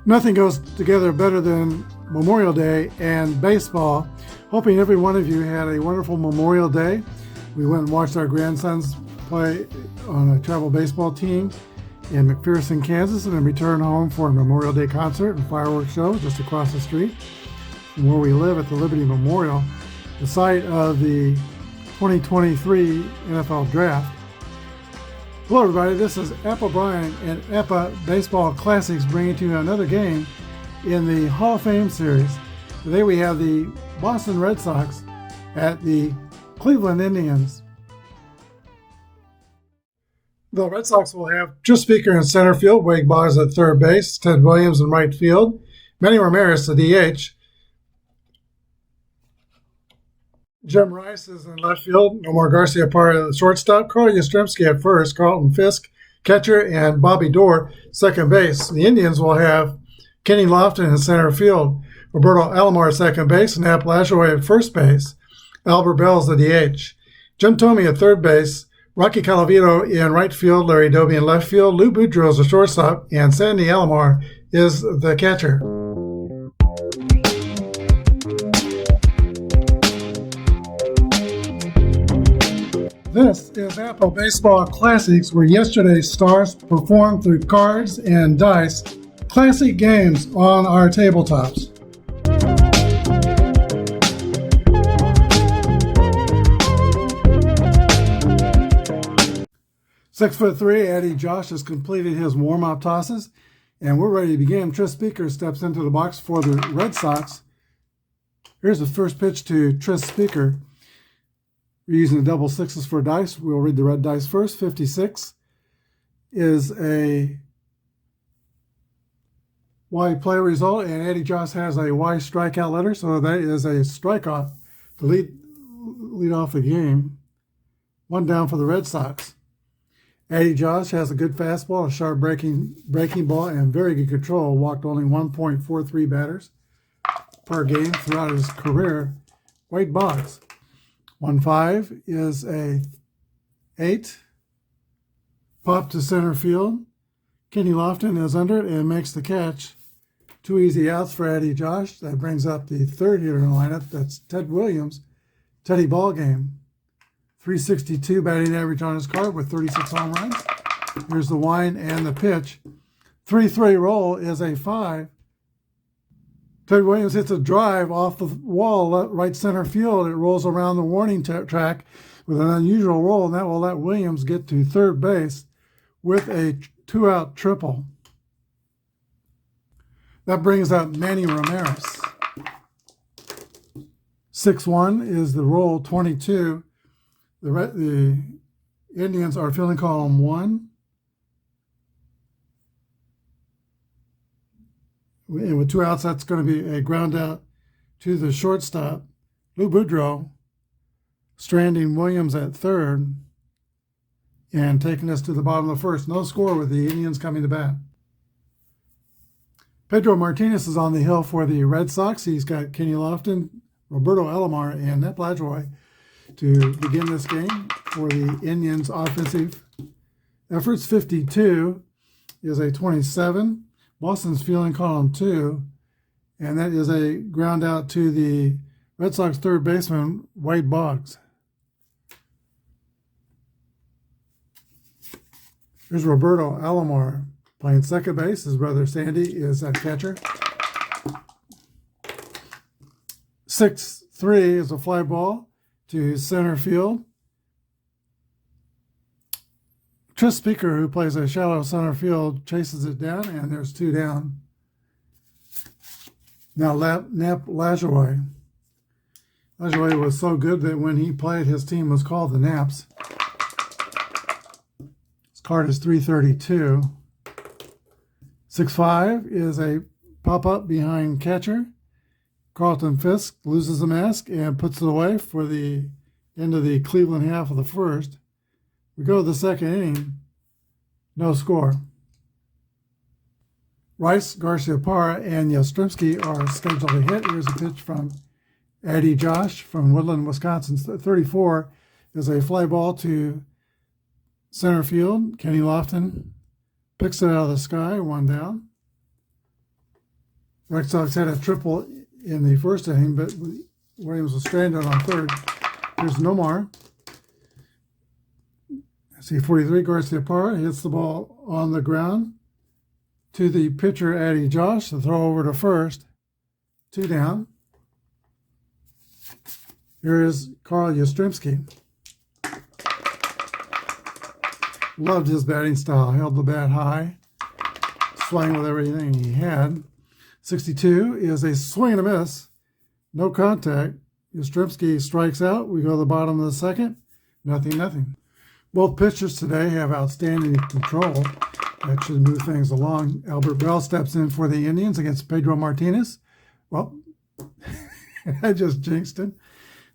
Nothing goes together better than Memorial Day and baseball. Hoping every one of you had a wonderful Memorial Day. We went and watched our grandsons play on a travel baseball team in McPherson, Kansas, and then returned home for a Memorial Day concert and fireworks show just across the street from where we live at the Liberty Memorial, the site of the 2023 NFL Draft. Hello everybody, this is Apba Bryan and Apba Baseball Classics bringing to you another game in the Hall of Fame series. Today we have the Boston Red Sox at the Cleveland Indians. The Red Sox will have Tris Speaker in center field, Wade Boggs at third base, Ted Williams in right field, Manny Ramirez the DH, Jim Rice is in left field, Nomar Garciaparra at the shortstop, Carl Yastrzemski at first, Carlton Fisk catcher, and Bobby Doerr second base. The Indians will have Kenny Lofton in center field, Roberto Alomar at second base, Nap Lajoie at first base, Albert Bell's the DH, Jim Thome at third base, Rocky Colavito in right field, Larry Doby in left field, Lou Boudreau is the shortstop, and Sandy Alomar is the catcher. This is Apba Baseball Classics, where yesterday's stars performed through cards and dice, classic games on our tabletops. 6'3", Eddie Josh has completed his warm-up tosses, and we're ready to begin. Tris Speaker steps into the box for the Red Sox. Here's the first pitch to Tris Speaker. We're using the double sixes for dice. We'll read the red dice first. 56 is a Y play result, and Eddie Josh has a Y strikeout letter, so that is a strikeout to lead off the game. One down for the Red Sox. Eddie Josh has a good fastball, a sharp breaking ball, and very good control. Walked only 1.43 batters per game throughout his career. Wade Boggs. 1-5 is a 8. Pop to center field. Kenny Lofton is under it and makes the catch. 2 easy outs for Eddie Josh. That brings up the third hitter in the lineup. That's Ted Williams. Teddy Ballgame. 362 batting average on his card with 36 home runs. Here's the wind and the pitch. 3-3 roll is a 5. Ted Williams hits a drive off the wall, right center field. It rolls around the warning track with an unusual roll, and that will let Williams get to third base with a 2-out triple. That brings up Manny Ramirez. 6-1 is the roll, 22. The Indians are fielding column 1. And with 2 outs, that's going to be a ground out to the shortstop. Lou Boudreau stranding Williams at third and taking us to the bottom of the first. No score with the Indians coming to bat. Pedro Martinez is on the hill for the Red Sox. He's got Kenny Lofton, Roberto Alomar, and Nap Lajoie to begin this game for the Indians' offensive efforts. 52 is a 27. Boston's fielding column 2, and that is a ground out to the Red Sox third baseman, Wade Boggs. Here's Roberto Alomar playing second base. His brother Sandy is at catcher. 6-3 is a fly ball to center field. Tris Speaker, who plays a shallow center field, chases it down, and there's 2 down. Now Nap Lajoie. Lajoie was so good that when he played, his team was called the Naps. His card is 332. 6-5 is a pop-up behind catcher. Carlton Fisk loses the mask and puts it away for the end of the Cleveland half of the first. We go to the second inning, no score. Rice, Garciaparra, and Yastrzemski are scheduled to hit. Here's a pitch from Eddie Josh from Woodland, Wisconsin. 34 is a fly ball to center field. Kenny Lofton picks it out of the sky, 1 down. Red Sox had a triple in the first inning, but Williams was stranded on third. Here's Nomar. See, 43 guards the apart, hits the ball on the ground to the pitcher, Addy Josh, to throw over to first. 2 down. Here is Carl Yastrzemski. Loved his batting style. Held the bat high. Swung with everything he had. 62 is a swing and a miss. No contact. Yastrzemski strikes out. We go to the bottom of the second. 0-0. Both pitchers today have outstanding control. That should move things along. Albert Bell steps in for the Indians against Pedro Martinez. Well, I just jinxed it.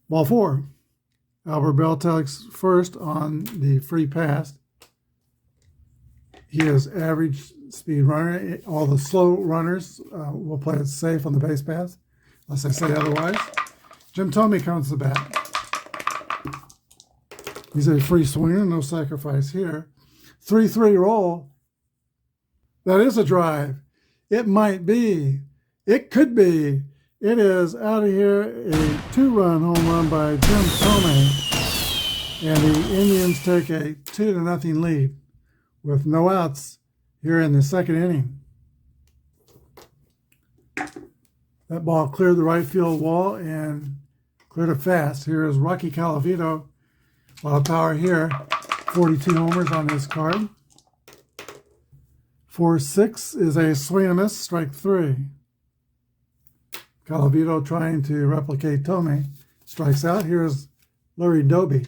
Ball 4. Albert Bell takes first on the free pass. He is average speed runner. All the slow runners will play it safe on the base pass, unless I say otherwise. Jim Thome comes to the bat. He's a free swinger, no sacrifice here. 3-3 roll. That is a drive. It might be. It could be. It is out of here, a 2-run home run by Jim Thome. And the Indians take a 2-0 lead with no outs here in the second inning. That ball cleared the right field wall and cleared it fast. Here is Rocky Calavito. A lot of power here. 42 homers on his card. 4-6 is a swing and a miss, strike 3. Calavito trying to replicate Thome. Strikes out. Here's Larry Doby.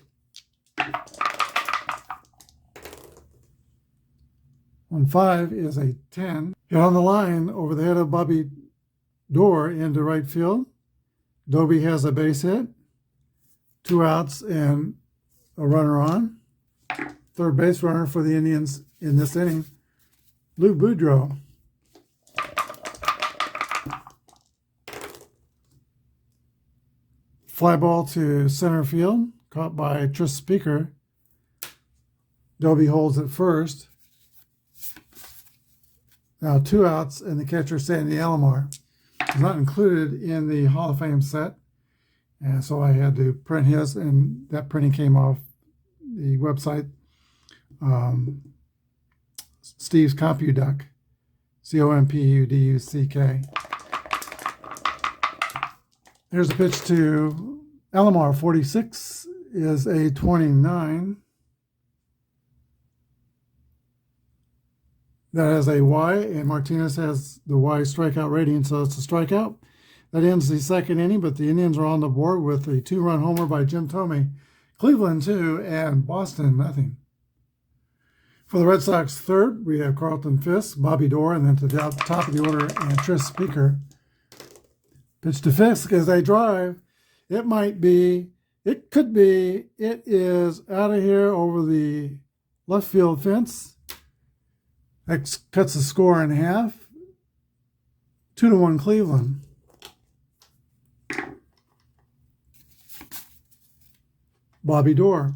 1-5 is a 10. Hit on the line over the head of Bobby Dorr into right field. Doby has a base hit. 2 outs and a runner on. Third base runner for the Indians in this inning, Lou Boudreau. Fly ball to center field, caught by Tris Speaker. Doby holds it first. Now 2 outs, and the catcher, Sandy Alomar, is not included in the Hall of Fame set. And so I had to print his, and that printing came off the website, Steve's Compuduck, Compuduck. Here's a pitch to Alomar. 46 is a 29. That has a Y, and Martinez has the Y strikeout rating, so it's a strikeout. That ends the second inning, but the Indians are on the board with a 2-run homer by Jim Thome. Cleveland 2 and Boston 0. For the Red Sox third, we have Carlton Fisk, Bobby Dorr, and then to the top of the order, and Tris Speaker. Pitch to Fisk is a drive. It might be, it could be, it is out of here over the left field fence. That cuts the score in half. 2-1 Cleveland. Bobby Dorr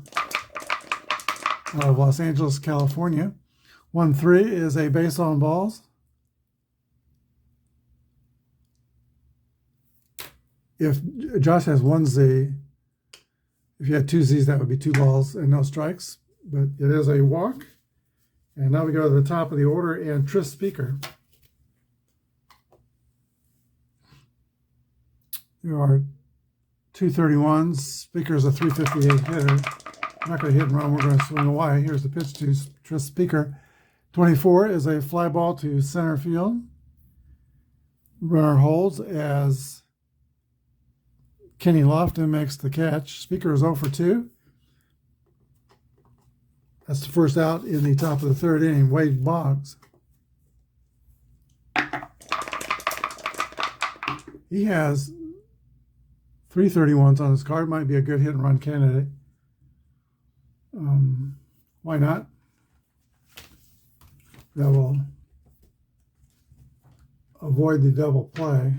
out of Los Angeles, California. 1-3 is a base on balls. If Josh has 1 Z, if you had 2 Zs, that would be 2 balls and no strikes. But it is a walk. And now we go to the top of the order, and Tris Speaker. There are 231s. Speaker's a 358 hitter. I'm not going to hit and run. We're going to swing away. Here's the pitch to Tris Speaker. 24 is a fly ball to center field. Runner holds as Kenny Lofton makes the catch. Speaker is 0 for 2. That's the first out in the top of the third inning. Wade Boggs. He has 331s on his card. Might be a good hit and run candidate. Why not? That will avoid the double play.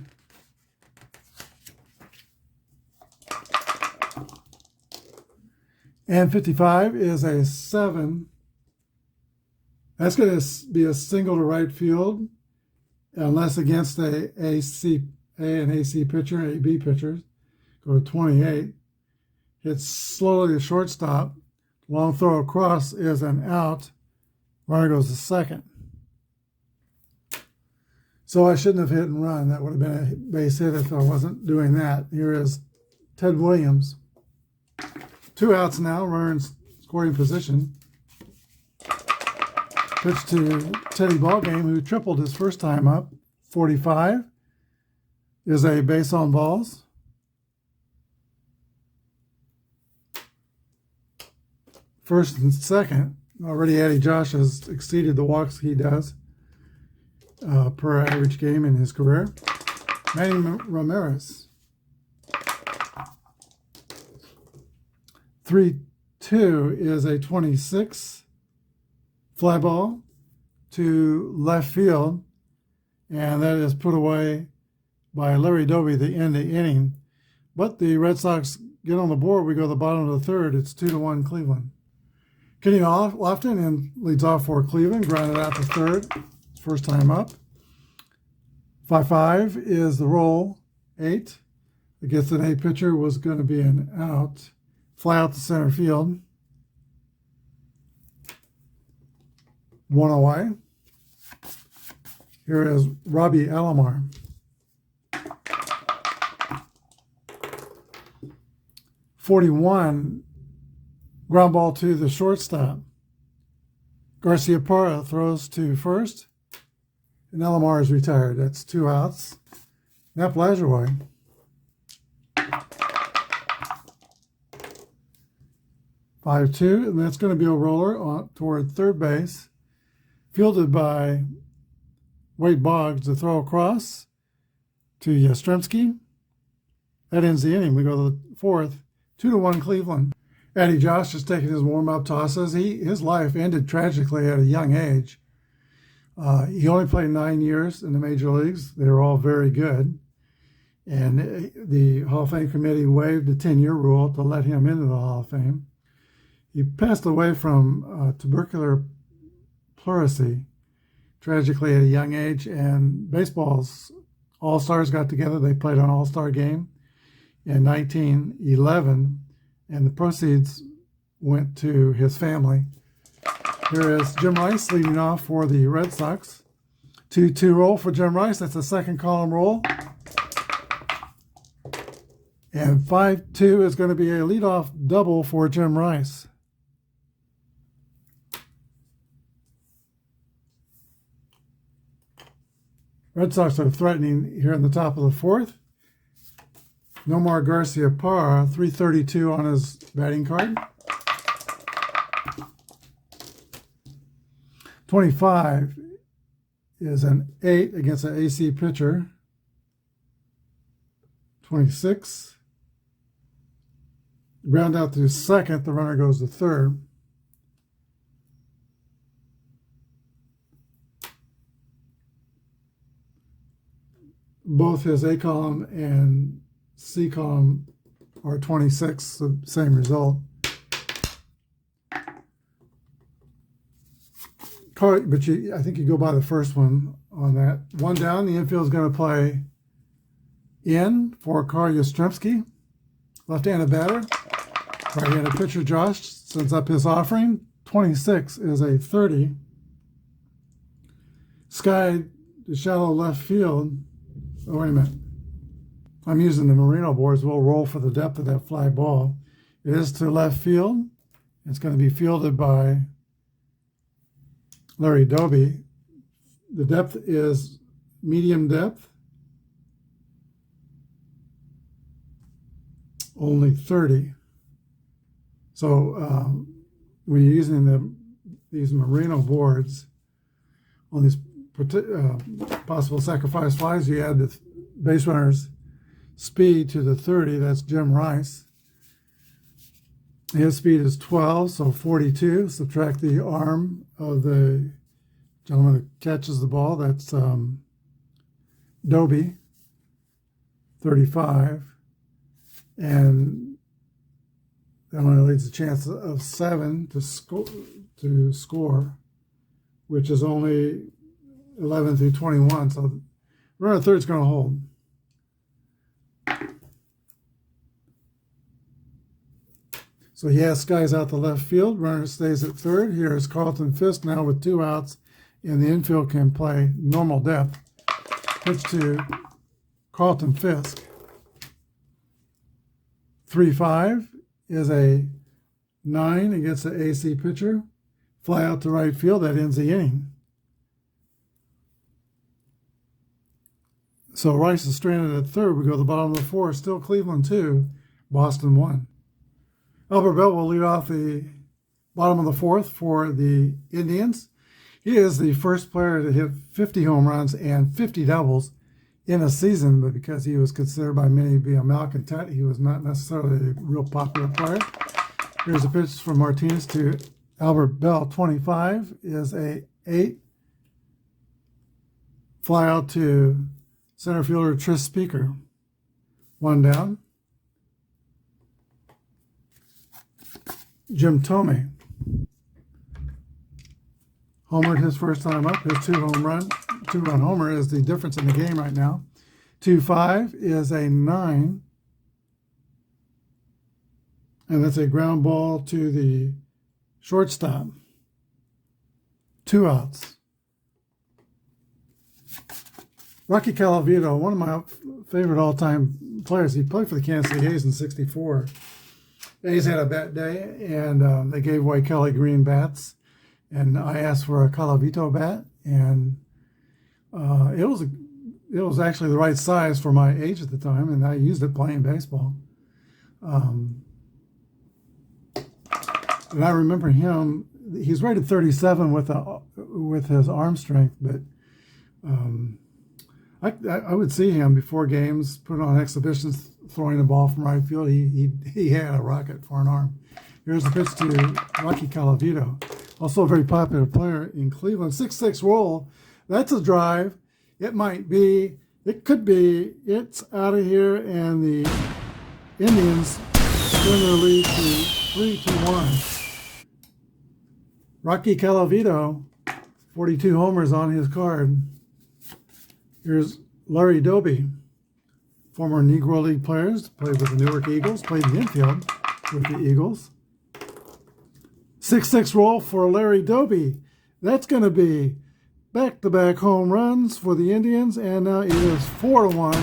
And 55 is a 7. That's going to be a single to right field. unless against a and AC pitcher, AB pitchers. Go to 28. Hits slowly to shortstop. Long throw across is an out. Runner goes to second. So I shouldn't have hit and run. That would have been a base hit if I wasn't doing that. Here is Ted Williams. 2 outs now. Runner in scoring position. Pitch to Teddy Ballgame, who tripled his first time up. 45 is a base on balls. First and second. Already Eddie Josh has exceeded the walks he does per average game in his career. Manny Ramirez. 3-2 is a 26 fly ball to left field, and that is put away by Larry Doby the end of the inning. But the Red Sox get on the board. We go to the bottom of the third. It's 2-1 Cleveland. Kenny Lofton leads off for Cleveland, grounded out to third, first time up. 5-5 is the roll. 8 against an A pitcher was going to be an out. Fly out to center field. 1 away. Here is Robbie Alomar. 41, ground ball to the shortstop. Garcia Parra throws to first, and Alomar is retired. That's 2 outs. Nap Lajoie. 5-2, and that's going to be a roller toward third base. Fielded by Wade Boggs to throw across to Yastrzemski. That ends the inning. We go to the fourth. 2-1 Cleveland. Eddie Josh is taking his warm-up tosses. His life ended tragically at a young age. He only played 9 years in the major leagues. They were all very good. And the Hall of Fame committee waived the 10-year rule to let him into the Hall of Fame. He passed away from tubercular pleurisy, tragically at a young age, and baseball's All-Stars got together. They played an All-Star game in 1911, and the proceeds went to his family. Here is Jim Rice leading off for the Red Sox. 2-2 roll for Jim Rice. That's a second column roll. And 5-2 is going to be a leadoff double for Jim Rice. Red Sox are threatening here in the top of the fourth. Nomar Garcia Parra, 332 on his batting card. 25 is an 8 against an AC pitcher. 26. Ground out to second, the runner goes to third. Both his A column and C column are 26, the same result. But I think you go by the first one on that. 1 down, the infield is going to play in for Carl Yastrzemski. Left-handed batter. Right-handed pitcher Josh sends up his offering. 26 is a 30. Sky to shallow left field. Oh, wait a minute. I'm using the Merino boards. We'll roll for the depth of that fly ball. It is to left field. It's going to be fielded by Larry Doby. The depth is medium depth. Only 30. So when you're using these Merino boards on these possible sacrifice flies, you add the base runner's speed to the 30. That's Jim Rice. His speed is 12, so 42. Subtract the arm of the gentleman that catches the ball. That's Doby, 35. And that only leaves a chance of 7 to score, which is only 11 through 21. So runner at third is going to hold. So he has skies out the left field. Runner stays at third. Here is Carlton Fisk now with 2 outs. And the infield can play normal depth. Pitch to Carlton Fisk. 3-5 is a 9 against the AC pitcher. Fly out to right field. That ends the inning. So Rice is stranded at third. We go to the bottom of the 4th. Still Cleveland 2, Boston 1. Albert Bell will lead off the bottom of the 4th for the Indians. He is the first player to hit 50 home runs and 50 doubles in a season, but because he was considered by many to be a malcontent, he was not necessarily a real popular player. Here's a pitch from Martinez to Albert Bell. 25 is a 8. Fly out to center fielder Tris Speaker. 1 down. Jim Thome homered his first time up. His 2-run homer is the difference in the game right now. 2-5 is a 9. And that's a ground ball to the shortstop. 2 outs. Rocky Calavito, one of my favorite all-time players. He played for the Kansas City A's in '64. A's had a bat day, and they gave away Kelly Green bats. And I asked for a Calavito bat, and it was actually the right size for my age at the time, and I used it playing baseball. And I remember him. He's rated 37 with his arm strength, but I would see him before games, put on exhibitions, throwing the ball from right field. He had a rocket for an arm. Here's the pitch to Rocky Calavito, also a very popular player in Cleveland. 6-6 roll. That's a drive. It might be. It could be. It's out of here, and the Indians turn their lead to 3-1. Rocky Calavito, 42 homers on his card. Here's Larry Doby, former Negro League players, played with the Newark Eagles, played in the infield with the Eagles. 6-6 roll for Larry Doby. That's going to be back-to-back home runs for the Indians, and now it is 4-1.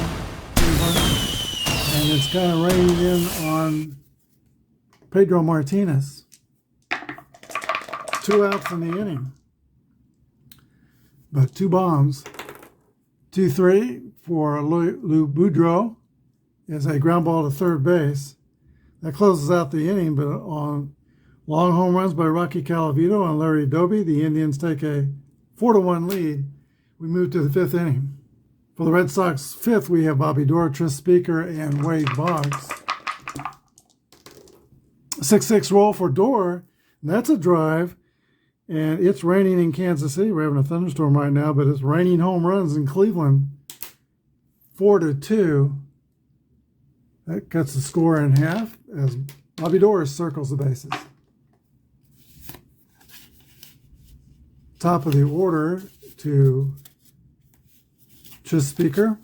And it's kind of raining in on Pedro Martinez. 2 outs in the inning, but 2 bombs. 2-3 for Lou Boudreau is a ground ball to third base. That closes out the inning, but on long home runs by Rocky Calavito and Larry Doby, the Indians take a 4-1 lead. We move to the 5th inning. For the Red Sox 5th, we have Bobby Doerr, Tris Speaker, and Wade Boggs. 6-6 roll for Doerr. That's a drive. And it's raining in Kansas City. We're having a thunderstorm right now, but it's raining home runs in Cleveland. 4-2. That cuts the score in half as Bobby Doerr circles the bases. Top of the order to Tris Speaker.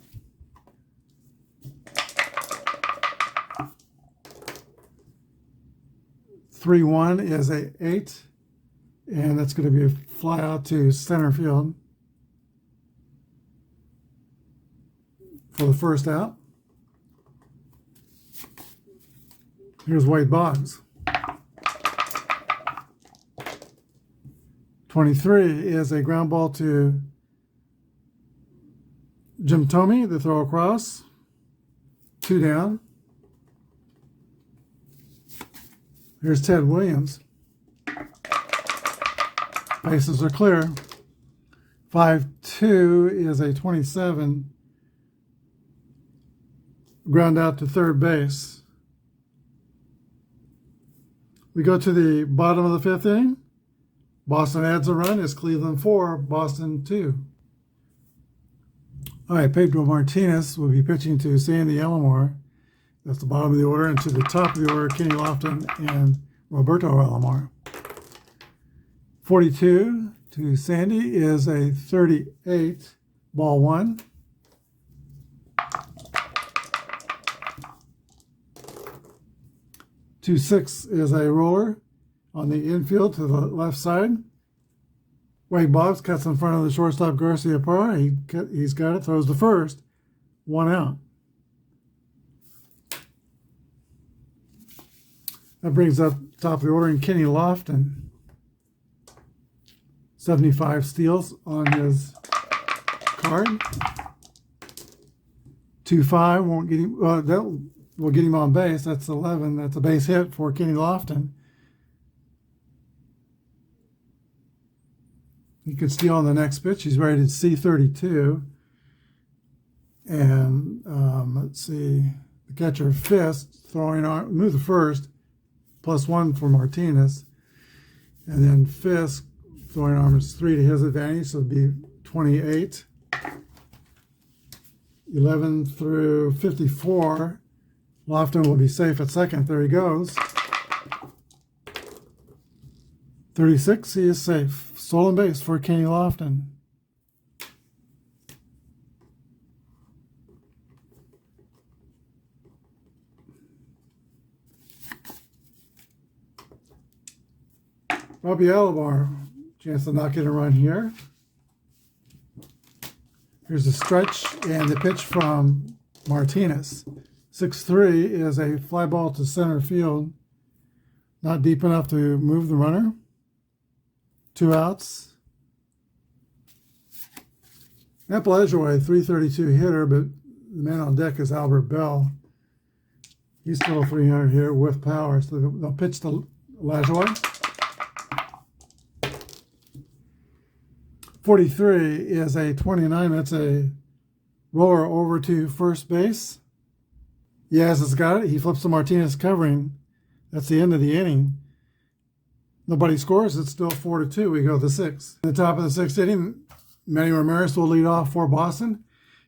(3-1) is a 8. And that's going to be a fly out to center field for the first out. Here's Wade Boggs. 23 is a ground ball to Jim Thome, the throw across. 2 down. Here's Ted Williams. Bases are clear. 5-2 is a 27. Ground out to third base. We go to the bottom of the 5th inning. Boston adds a run. It's Cleveland 4, Boston 2. All right, Pedro Martinez will be pitching to Sandy Alomar. That's the bottom of the order. And to the top of the order, Kenny Lofton and Roberto Alomar. 42 to Sandy is a 38, ball 1. To 6 is a roller on the infield to the left side. Wade Boggs cuts in front of the shortstop Garcia Parra. He's got it, throws the first, 1 out. That brings up top of the order in Kenny Lofton. 75 steals on his card. 2-5 won't get him. That will get him on base. That's 11. That's a base hit for Kenny Lofton. He could steal on the next pitch. He's rated C32. And let's see, the catcher Fisk throwing on, move the first, +1 for Martinez. And then Fisk throwing arm is 3 to his advantage, so it'd be 28. 11 through 54. Lofton will be safe at second. There he goes. 36, he is safe. Stolen base for Kenny Lofton. Robbie Alomar, chance to not get a run here. Here's the stretch and the pitch from Martinez. 6-3 is a fly ball to center field. Not deep enough to move the runner. 2 outs. Apba, a 332 hitter, but the man on deck is Albert Bell. He's still a 300 hitter with power, so they'll pitch to Lajoie. 43 is a 29. That's a roller over to first base. Yes, it's got it. He flips to Martinez covering. That's the end of the inning. Nobody scores. It's still 4-2. We go to the 6th. At the top of the 6th inning, Manny Ramirez will lead off for Boston.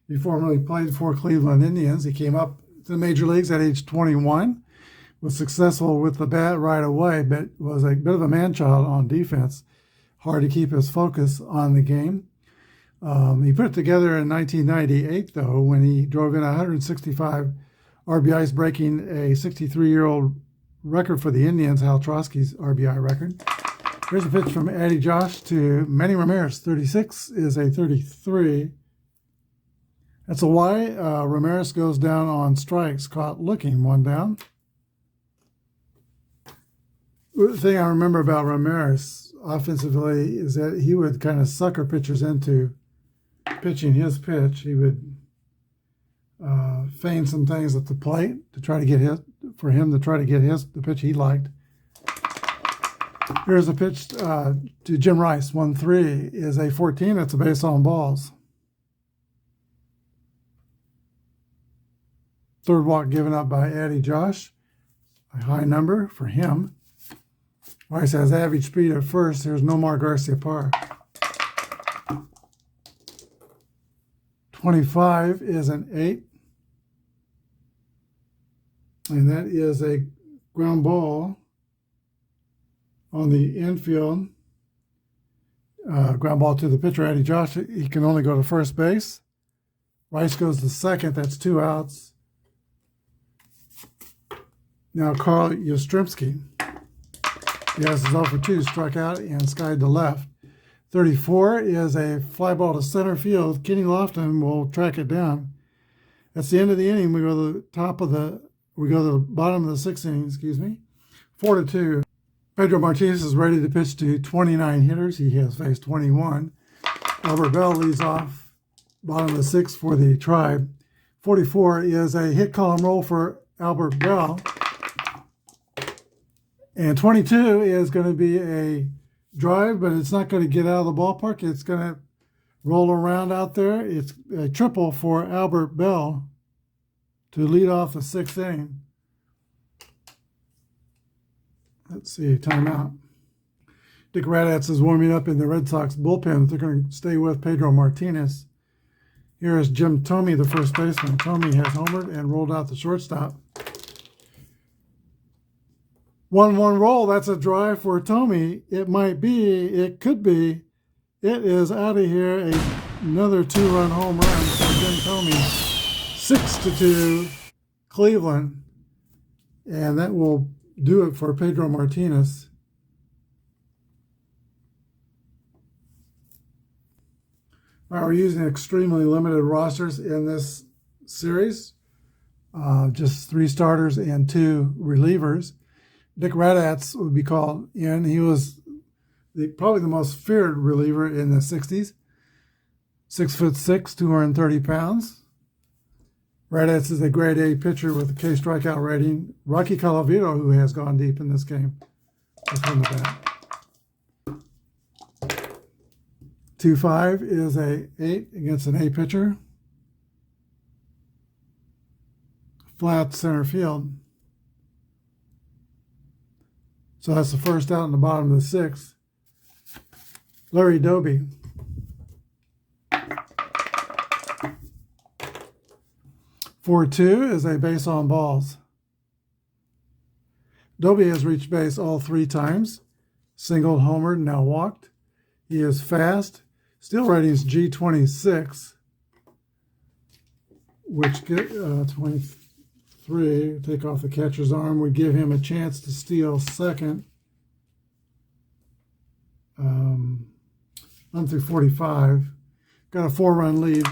He formerly played for Cleveland Indians. He came up to the major leagues at age 21. Was successful with the bat right away, but was a bit of a man-child on defense. Hard to keep his focus on the game. He put it together in 1998, though, when he drove in 165 RBIs, breaking a 63-year-old record for the Indians, Hal Trotsky's RBI record. Here's a pitch from Addie Josh to Manny Ramirez. 36 is a 33. That's a Y. Ramirez goes down on strikes, caught looking, 1 down. The thing I remember about Ramirez offensively is that he would kind of sucker pitchers into pitching his pitch. He would feign some things at the plate to try to get the pitch he liked. Here's a pitch to Jim Rice. 1-3 is a 14. That's a base on balls. Third walk given up by Addie Josh. A high number for him. Rice has average speed at first. There's Nomar Garcia Parra. 25 is an 8. And that is a ground ball on the infield. Ground ball to the pitcher, Addie Josh. He can only go to first base. Rice goes to second. That's 2 outs. Now Carl Yastrzemski. He has his 0 for 2, struck out and skied to left. 34 is a fly ball to center field. Kenny Lofton will track it down. That's the end of the inning. We go to the bottom of the 6th inning, 4-2. Pedro Martinez is ready to pitch to 29 hitters. He has faced 21. Albert Bell leads off bottom of the 6th for the Tribe. 44 is a hit column roll for Albert Bell. And 22 is going to be a drive, but it's not going to get out of the ballpark. It's going to roll around out there. It's a triple for Albert Bell to lead off the 6th inning. Let's see, timeout. Dick Radatz is warming up in the Red Sox bullpen. They're going to stay with Pedro Martinez. Here is Jim Thome, the first baseman. Thome has homered and rolled out the shortstop. 1-1 roll, that's a drive for Thome. It might be, it could be It is out of here. Another 2-run home run for Jim Thome. 6-2 Cleveland. And that will do it for Pedro Martinez. All right, we're using extremely limited rosters in this series. Just 3 starters and 2 relievers. Dick Radatz would be called in. He was probably the most feared reliever in the 60s. 6'6", 230 pounds. Radatz is a grade A pitcher with a K strikeout rating. Rocky Colavito, who has gone deep in this game, is from the bat. 2-5 is a 8 against an A pitcher. Flat center field. So that's the first out in the bottom of the 6th. Larry Doby. (4-2) is a base on balls. Doby has reached base all 3 times. Singled, homered, now walked. He is fast. Steal rating is G26, which 23. Take off the catcher's arm would give him a chance to steal second. 1 through 45. Got a 4-run lead.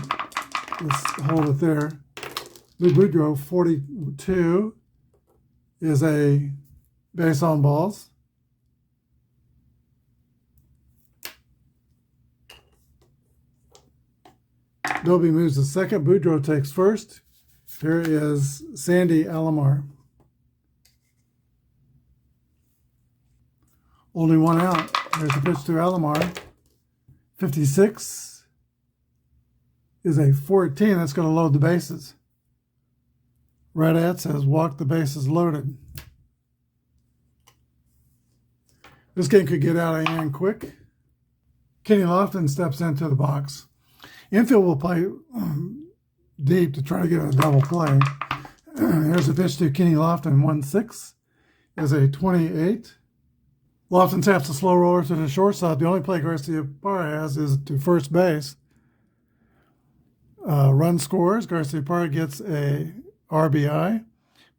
Let's hold it there. Lou Boudreau, 42, is a base on balls. Doby moves to second. Boudreau takes first. Here is Sandy Alomar. Only 1 out. There's the pitch to Alomar. 56 is a 14. That's going to load the bases. Radatz has walked the bases loaded. This game could get out of hand quick. Kenny Lofton steps into the box. Infield will play deep to try to get a double play. Here's a pitch to Kenny Lofton. 1-6 is a 28. Lofton taps the slow roller to the shortstop. The only play Garcia Parra has is to first base. Run scores. Garcia Parra gets a RBI.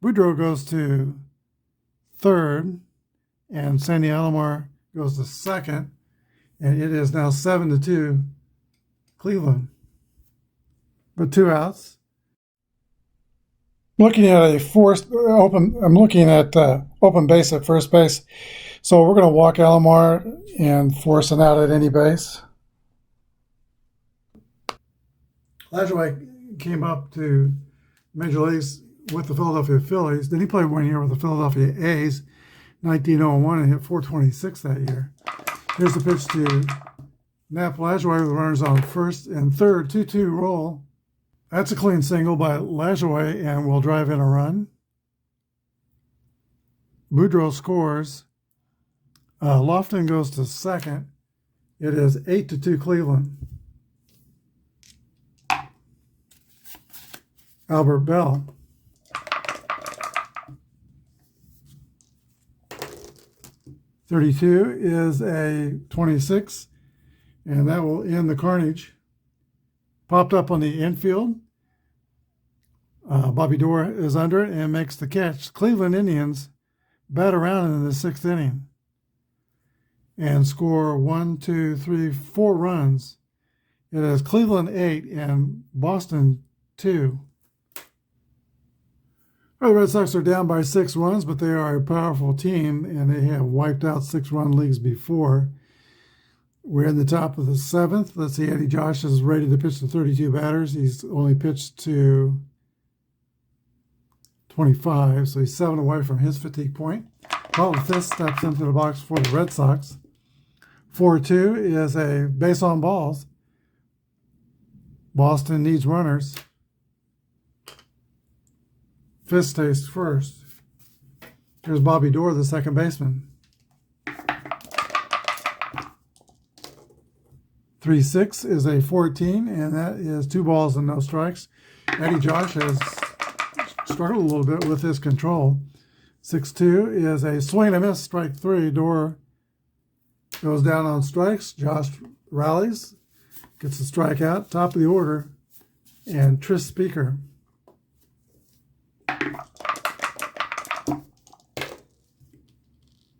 Boudreau goes to third, and Sandy Alomar goes to second, and it is now 7-2 Cleveland. But 2 outs. Looking at a forced open. I'm looking at open base at first base, so we're going to walk Alomar and force an out at any base. Lajoie came up to Major Leagues with the Philadelphia Phillies. Then he played 1 year with the Philadelphia A's, 1901, and hit .426 that year. Here's the pitch to Nap Lajoie with runners on first and third, 2-2 roll. That's a clean single by Lajoie and will drive in a run. Boudreau scores. Lofton goes to second. It is 8-2 Cleveland. Albert Bell. .32 is a 26, and that will end the carnage. Popped up on the infield. Bobby Dorr is under it and makes the catch. Cleveland Indians bat around in the 6th inning and score 4 runs. It is Cleveland 8 and Boston 2. The Red Sox are down by 6 runs, but they are a powerful team, and they have wiped out 6-run leagues before. We're in the top of the 7th. Let's see, Eddie Josh is ready to pitch to 32 batters. He's only pitched to 25, so he's 7 away from his fatigue point. Carlton Fisk steps into the box for the Red Sox. 4-2 is a base on balls. Boston needs runners. Fisk takes first. Here's Bobby Dorr, the second baseman. 3-6 is a 14, and that is 2 balls and no strikes. Eddie Josh has struggled a little bit with his control. 6-2 is a swing and a miss, strike 3. Dorr goes down on strikes. Josh rallies, gets a strikeout, top of the order, and Tris Speaker.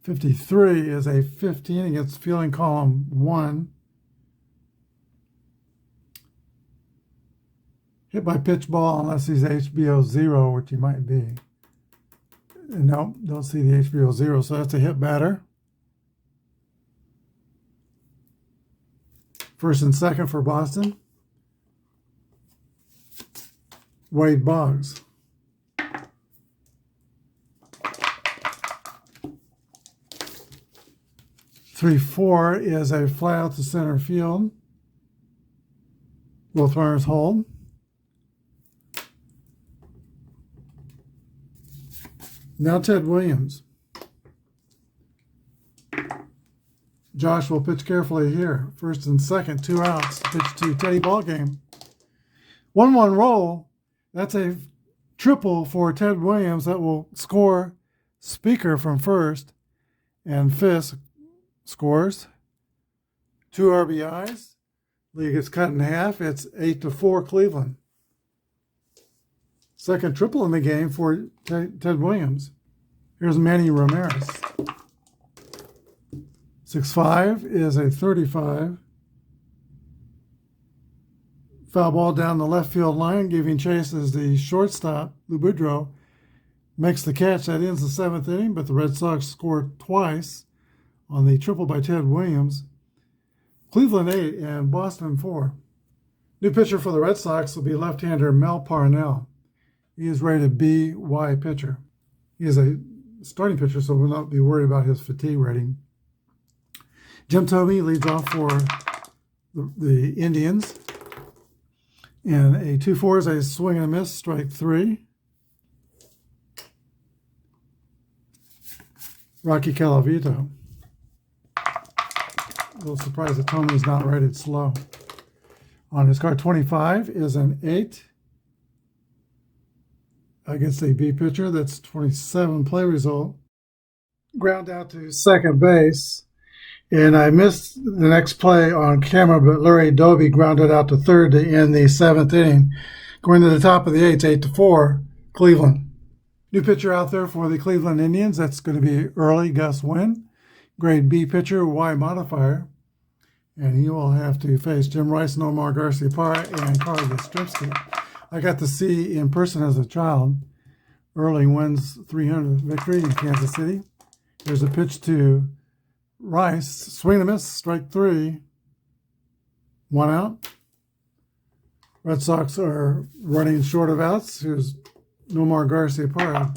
.53 is a 15 against fielding column 1. Hit by pitch ball unless he's HBO 0, which he might be. No, don't see the HBO 0, so that's a hit batter. First and second for Boston. Wade Boggs. .34 is a fly out to center field. Both runners hold. Now Ted Williams. Josh will pitch carefully here. First and second, 2 outs. Pitch to Teddy Ballgame. 1-1 roll. That's a triple for Ted Williams that will score Speaker from first. And Fisk scores. 2 RBIs. League gets cut in half. It's 8-4 Cleveland. Second triple in the game for Ted Williams. Here's Manny Ramirez. 6'5" is a 35. Foul ball down the left field line, giving chase as the shortstop, Lou Boudreau, makes the catch. That ends the 7th inning, but the Red Sox scored twice on the triple by Ted Williams. Cleveland 8 and Boston 4. New pitcher for the Red Sox will be left-hander Mel Parnell. He is rated BY pitcher. He is a starting pitcher, so we'll not be worried about his fatigue rating. Jim Thome leads off for the Indians. And a 2-4 is a swing and a miss, strike 3. Rocky Calavito. A little surprised that Thome is not rated slow. On his card, 25 is an 8. Against a B pitcher, that's 27 play result. Ground out to second base. And I missed the next play on camera, but Larry Doby grounded out to third to end the 7th inning. Going to the top of the 8th, 8-4, Cleveland. New pitcher out there for the Cleveland Indians. That's going to be early Gus Wynn. Grade B pitcher, Y modifier. And he will have to face Jim Rice, Nomar Garciaparra, and Carl Yastrzemski. I got to see in person as a child Early Wynn's 300 victory in Kansas City. There's a pitch to Rice. Swing and a miss, strike 3. 1 out. Red Sox are running short of outs. Here's Nomar Garciaparra.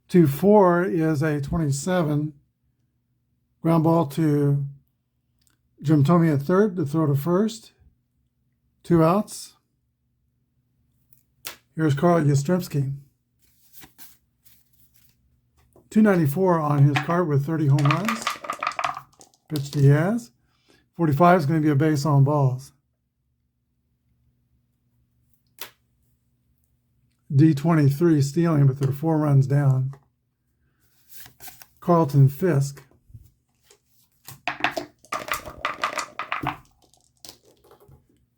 2-4 is a 27. Ground ball to Jim Thome at third to throw to first. 2 outs. Here's Carl Yastrzemski. 294 on his card with 30 home runs. Pitch to Yaz. 45 is going to be a base on balls. D23 stealing, but they're 4 runs down. Carlton Fisk.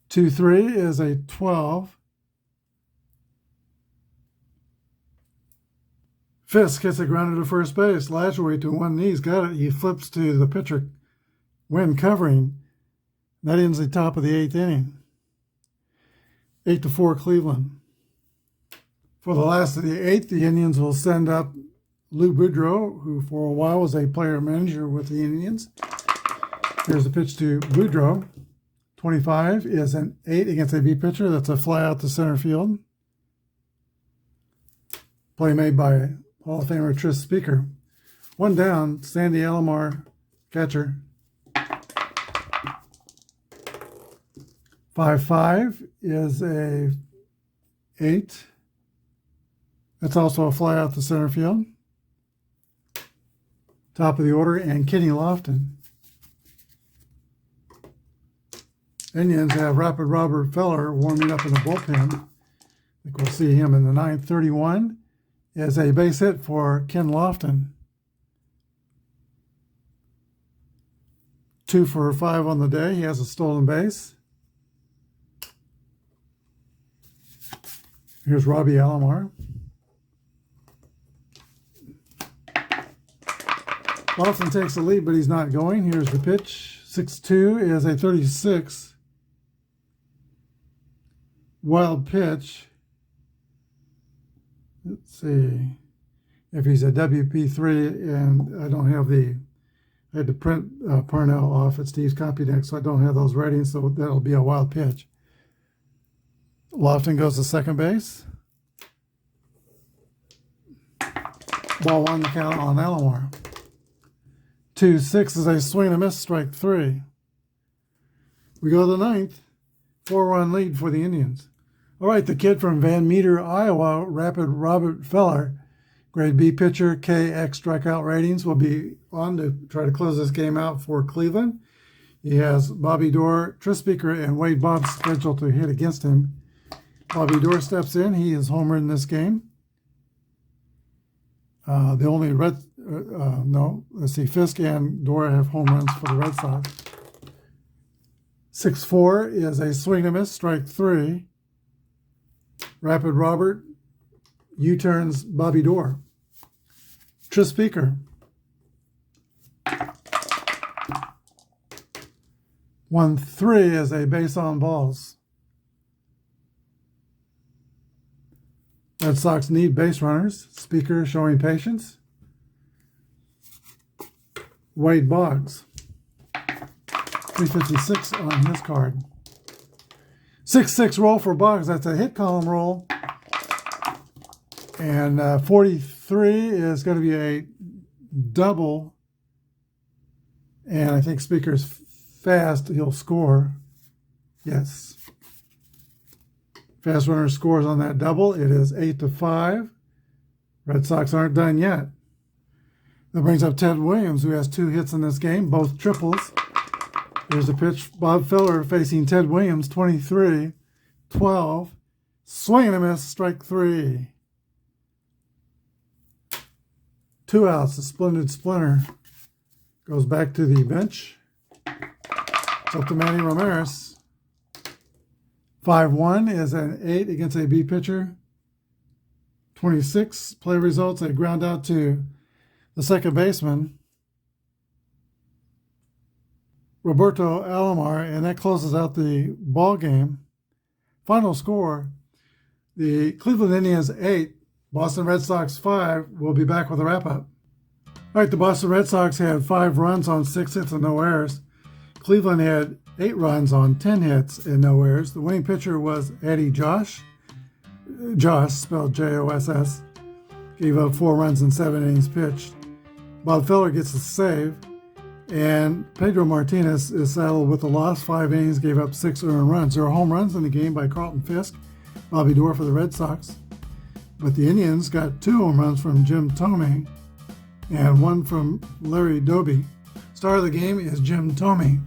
(2-3) is a 12. Fisk hits a grounder to first base. Latchery to one knee. He's got it. He flips to the pitcher. Wynn covering. That ends the top of the 8th inning. 8-4 Cleveland. For the last of the 8th, the Indians will send up Lou Boudreau, who for a while was a player manager with the Indians. Here's the pitch to Boudreau. 25 is an 8 against a B pitcher. That's a fly out to center field. Play made by Hall of Famer Tris Speaker. 1 down, Sandy Alomar, catcher. 5-5 is a 8. That's also a fly out to center field. Top of the order, and Kenny Lofton. Indians have Rapid Robert Feller warming up in the bullpen. I think we'll see him in the 9th. 31 is a base hit for Ken Lofton. 2 for 5 on the day. He has a stolen base. Here's Robbie Alomar. Lofton takes the lead, but he's not going. Here's the pitch. 6-2 is a 36. Wild pitch. Let's see if he's a WP3, and I don't have I had to print Parnell off at Steve's copy deck, so I don't have those ratings, so that'll be a wild pitch. Lofton goes to second base. Ball 1 to count on Alomar. 2-6 is a swing and a miss, strike 3. We go to the ninth. 4-run lead for the Indians. All right, the kid from Van Meter, Iowa, Rapid Robert Feller, grade B pitcher, KX strikeout ratings, will be on to try to close this game out for Cleveland. He has Bobby Doerr, Tris Speaker, and Wade Boggs scheduled to hit against him. Bobby Doerr steps in. He is homer in this game. The only let's see, Fisk and Doerr have home runs for the Red Sox. 6-4 is a swing and a miss, strike 3. Rapid Robert U-turns Bobby Doerr. Tris Speaker. 1-3 is a base on balls. Red Sox need base runners. Speaker showing patience. Wade Boggs. 356 on his card. 6-6 roll for Boggs. That's a hit column roll. And 43 is going to be a double. And I think Speaker's fast. He'll score. Yes. Fast runner scores on that double. It is 8-5. Red Sox aren't done yet. That brings up Ted Williams, who has 2 hits in this game, both triples. Here's a pitch. Bob Feller facing Ted Williams, 23-12. Swing and a miss, strike 3. 2 outs. The splendid Splinter goes back to the bench. It's up to Manny Ramirez. 5-1 is an 8 against a B pitcher. 26 play results, a ground out to the second baseman, Roberto Alomar, and that closes out the ball game. Final score, the Cleveland Indians 8, Boston Red Sox 5. We'll be back with a wrap-up. All right, the Boston Red Sox had 5 runs on 6 hits and no errors. Cleveland had 8 runs on 10 hits and no errors. The winning pitcher was Eddie Josh. Joss, spelled Joss, gave up 4 runs in 7 innings pitched. Bob Feller gets a save, and Pedro Martinez is saddled with a loss. 5 innings, gave up 6 earned runs. There are home runs in the game by Carlton Fisk, Bobby Doerr for the Red Sox, but the Indians got 2 home runs from Jim Thome and 1 from Larry Doby. Star of the game is Jim Thome.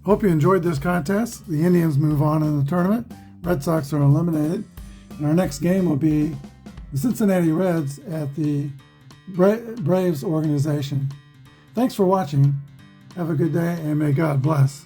Hope you enjoyed this contest. The Indians move on in the tournament. Red Sox are eliminated. And our next game will be the Cincinnati Reds at the Braves organization. Thanks for watching. Have a good day, and may God bless.